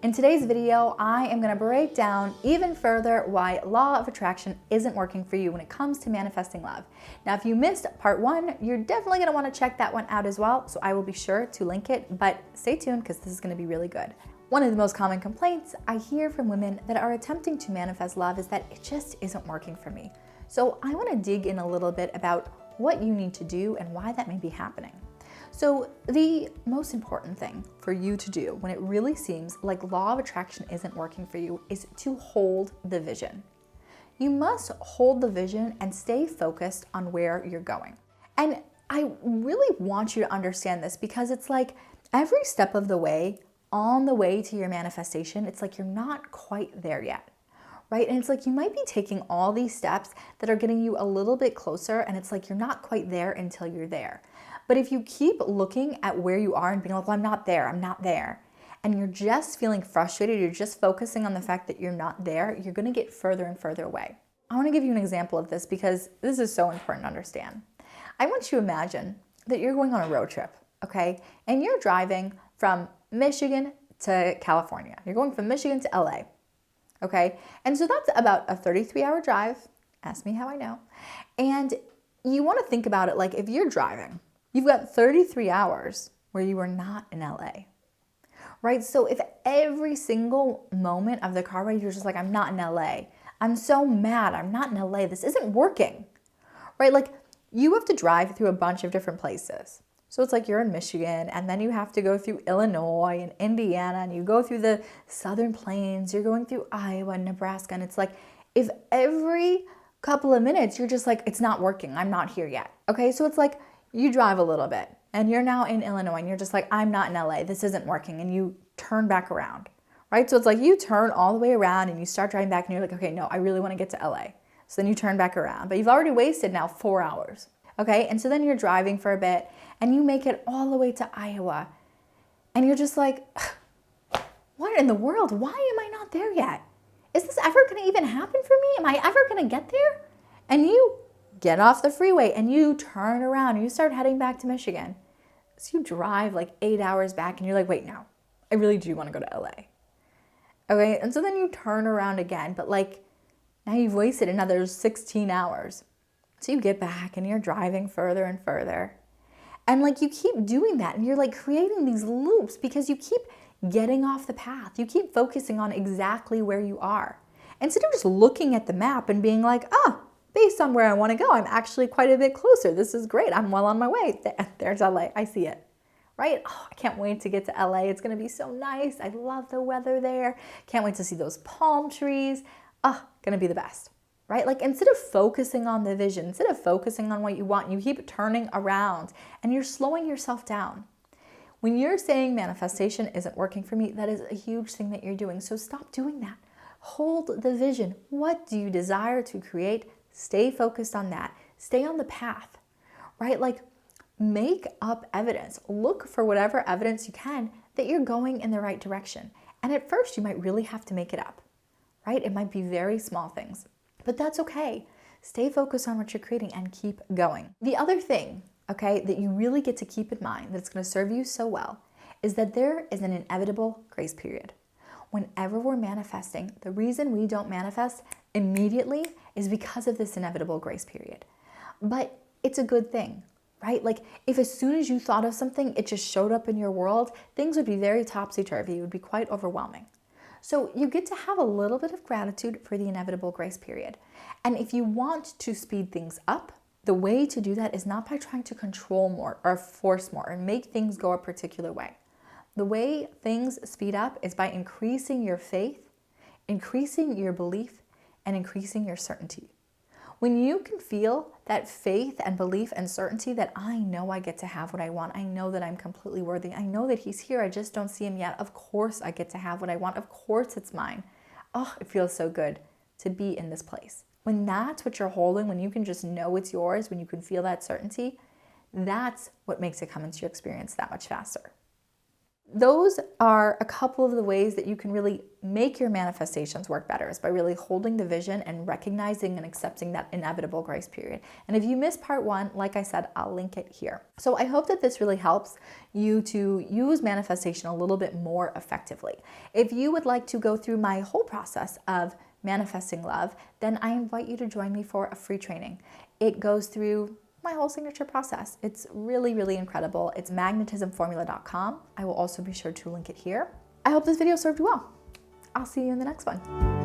In today's video, I am going to break down even further why law of attraction isn't working for you when it comes to manifesting love. Now, if you missed part 1, you're definitely going to want to check that one out as well, so I will be sure to link it, but stay tuned because this is going to be really good. One of the most common complaints I hear from women that are attempting to manifest love is that it just isn't working for me. So I want to dig in a little bit about what you need to do and why that may be happening. So the most important thing for you to do when it really seems like law of attraction isn't working for you is to hold the vision. You must hold the vision and stay focused on where you're going. And I really want you to understand this because it's like every step of the way, on the way to your manifestation, it's like you're not quite there yet, right? And it's like you might be taking all these steps that are getting you a little bit closer, and it's like you're not quite there until you're there. But if you keep looking at where you are and being like, well, I'm not there, and you're just feeling frustrated, you're just focusing on the fact that you're not there, you're gonna get further and further away. I wanna give you an example of this because this is so important to understand. I want you to imagine that you're going on a road trip, okay? And you're driving from Michigan to California. You're going from Michigan to LA, okay? And so that's about a 33-hour drive. Ask me how I know. And you wanna think about it like if you're driving, you've got 33 hours where you are not in LA, right? So if every single moment of the car ride, you're just like, I'm not in LA. I'm so mad, I'm not in LA. This isn't working, right? Like you have to drive through a bunch of different places. So it's like you're in Michigan and then you have to go through Illinois and Indiana and you go through the Southern Plains, you're going through Iowa and Nebraska. And it's like, if every couple of minutes, you're just like, it's not working, I'm not here yet. Okay, so it's like, you drive a little bit and you're now in Illinois and you're just like, I'm not in LA, this isn't working, and you turn back around, right? So it's like you turn all the way around and you start driving back and you're like, okay, no, I really want to get to LA. So then you turn back around, but you've already wasted now 4 hours, okay? And so then you're driving for a bit and you make it all the way to Iowa and you're just like, what in the world? Why am I not there yet? Is this ever going to even happen for me? Am I ever going to get there? And you get off the freeway and you turn around and you start heading back to Michigan. So you drive like 8 hours back and you're like, wait, no, I really do want to go to LA. Okay, and so then you turn around again, but like now you've wasted another 16 hours. So you get back and you're driving further and further. And like you keep doing that and you're like creating these loops because you keep getting off the path. You keep focusing on exactly where you are. Instead of just looking at the map and being like, based on where I want to go, I'm actually quite a bit closer. This is great. I'm well on my way. There's LA. I see it, right? Oh, I can't wait to get to LA. It's going to be so nice. I love the weather there. Can't wait to see those palm trees. Going to be the best, right? Like instead of focusing on the vision, instead of focusing on what you want, you keep turning around and you're slowing yourself down. When you're saying manifestation isn't working for me, that is a huge thing that you're doing. So stop doing that. Hold the vision. What do you desire to create? Stay focused on that. Stay on the path, right? Like make up evidence. Look for whatever evidence you can that you're going in the right direction. And at first you might really have to make it up, right? It might be very small things, but that's okay. Stay focused on what you're creating and keep going. The other thing, okay, that you really get to keep in mind that's going to serve you so well is that there is an inevitable grace period. Whenever we're manifesting, the reason we don't manifest immediately is because of this inevitable grace period. But it's a good thing, right? Like if as soon as you thought of something, it just showed up in your world, things would be very topsy-turvy. It would be quite overwhelming. So you get to have a little bit of gratitude for the inevitable grace period. And if you want to speed things up, the way to do that is not by trying to control more or force more and make things go a particular way. The way things speed up is by increasing your faith, increasing your belief, and increasing your certainty. When you can feel that faith and belief and certainty that I know I get to have what I want, I know that I'm completely worthy, I know that he's here, I just don't see him yet, of course I get to have what I want, of course it's mine. Oh, it feels so good to be in this place. When that's what you're holding, when you can just know it's yours, when you can feel that certainty, that's what makes it come into your experience that much faster. Those are a couple of the ways that you can really make your manifestations work better, is by really holding the vision and recognizing and accepting that inevitable grace period. And if you missed part one, like I said, I'll link it here. So I hope that this really helps you to use manifestation a little bit more effectively. If you would like to go through my whole process of manifesting love, then I invite you to join me for a free training. It goes through my whole signature process. It's really, really incredible. It's magnetismformula.com. I will also be sure to link it here. I hope this video served you well. I'll see you in the next one.